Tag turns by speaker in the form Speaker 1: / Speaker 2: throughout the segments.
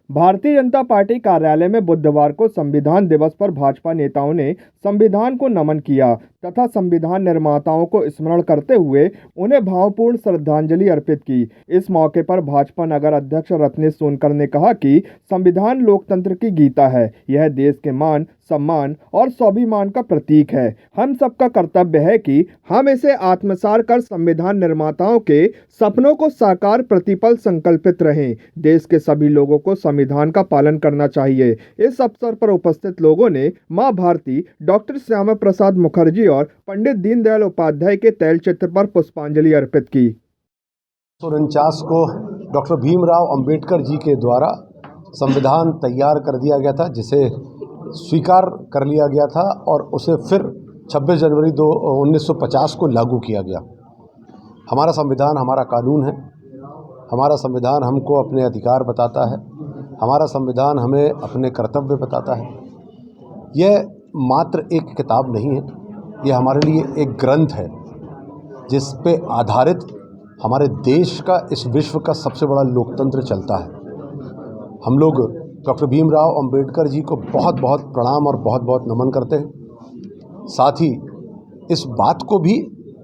Speaker 1: Bharatiya Janata party कार्यालय में बुधवार को संविधान दिवस पर भाजपा नेताओं ने संविधान को नमन किया तथा संविधान निर्माताओं को स्मरण करते हुए उन्हें भावपूर्ण श्रद्धांजलि अर्पित की। इस मौके पर भाजपा नगर अध्यक्ष रत्नेश सोनकर ने कहा कि संविधान लोकतंत्र की गीता है। यह देश के मान, सम्मान और स्वाभिमान का प्रतीक है। हम सबका कर्तव्य है कि हम इसे आत्मसात कर संविधान निर्माताओं के सपनों को साकार प्रतिपल संकल्पित रहें। देश के सभी लोगों को संविधान का पालन करना चाहिए। इस अवसर पर उपस्थित लोगों ने मां भारती, डॉक्टर श्यामा प्रसाद मुखर्जी और पंडित दीनदयाल उपाध्याय के तैलचित्र पर पुष्पांजलि अर्पित की।
Speaker 2: 1949 को डॉक्टर भीमराव अंबेडकर जी के द्वारा संविधान तैयार कर दिया गया था, जिसे स्वीकार कर लिया गया था और उसे फिर 26 जनवरी 1950 को लागू किया गया। हमारा संविधान हमारा कानून है। हमारा संविधान हमको अपने अधिकार बताता है। हमारा संविधान हमें अपने कर्तव्य बताता है। यह मात्र एक किताब नहीं है, यह हमारे लिए एक ग्रंथ है जिस पे आधारित हमारे देश का, इस विश्व का सबसे बड़ा लोकतंत्र चलता है। हम लोग डॉक्टर भीमराव अंबेडकर जी को बहुत बहुत प्रणाम और बहुत बहुत नमन करते हैं। साथ ही इस बात को भी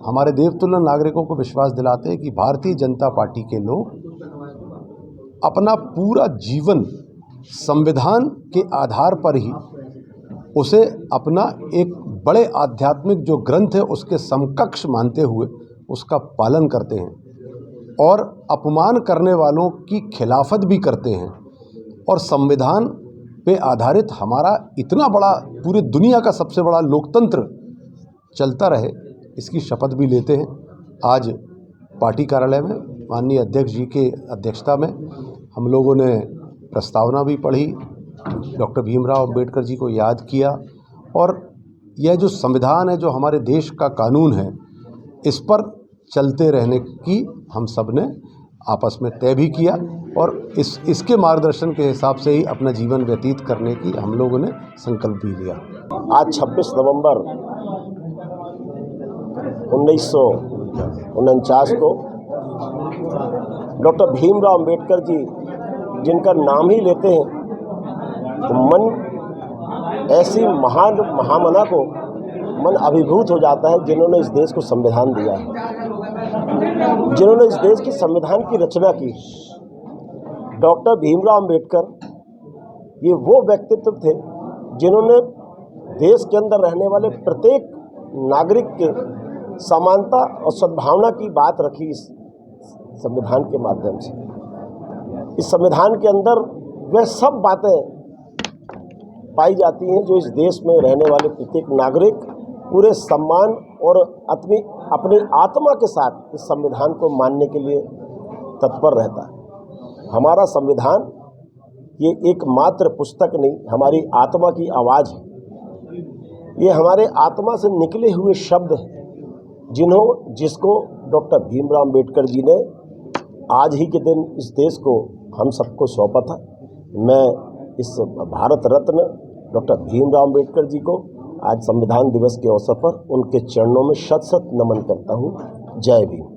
Speaker 2: हमारे देवतुल्य नागरिकों को विश्वास दिलाते हैं कि भारतीय जनता पार्टी के लोग अपना पूरा जीवन संविधान के आधार पर ही उसे अपना एक बड़े आध्यात्मिक जो ग्रंथ है उसके समकक्ष मानते हुए उसका पालन करते हैं और अपमान करने वालों की खिलाफत भी करते हैं और संविधान पे आधारित हमारा इतना बड़ा, पूरी दुनिया का सबसे बड़ा लोकतंत्र चलता रहे, इसकी शपथ भी लेते हैं। आज पार्टी कार्यालय में माननीय अध्यक्ष जी के अध्यक्षता में हम लोगों ने प्रस्तावना भी पढ़ी, डॉक्टर भीमराव अंबेडकर जी को याद किया और यह जो संविधान है, जो हमारे देश का कानून है, इस पर चलते रहने की हम सब ने आपस में तय भी किया और इसके मार्गदर्शन के हिसाब से ही अपना जीवन व्यतीत करने की हम लोगों ने संकल्प भी लिया।
Speaker 3: आज 26 नवंबर 1949 को डॉक्टर भीमराव अंबेडकर जी, जिनका नाम ही लेते हैं तो मन ऐसी महान महामना को मन अभिभूत हो जाता है, जिन्होंने इस देश को संविधान दिया है, जिन्होंने इस देश की संविधान की रचना की। डॉक्टर भीमराव अंबेडकर ये वो व्यक्तित्व थे जिन्होंने देश के अंदर रहने वाले प्रत्येक नागरिक के समानता और सद्भावना की बात रखी इस संविधान के माध्यम से। इस संविधान के अंदर वह सब बातें पाई जाती हैं जो इस देश में रहने वाले प्रत्येक नागरिक पूरे सम्मान और अपनी आत्मा के साथ इस संविधान को मानने के लिए तत्पर रहता है। हमारा संविधान ये एकमात्र पुस्तक नहीं, हमारी आत्मा की आवाज़ है। ये हमारे आत्मा से निकले हुए शब्द हैं जिसको डॉक्टर भीमराव अंबेडकर जी ने आज ही के दिन इस देश को हम सबको सौंपा था। मैं इस भारत रत्न डॉक्टर भीमराव अंबेडकर जी को आज संविधान दिवस के अवसर पर उनके चरणों में शत शत नमन करता हूँ। जय भीम।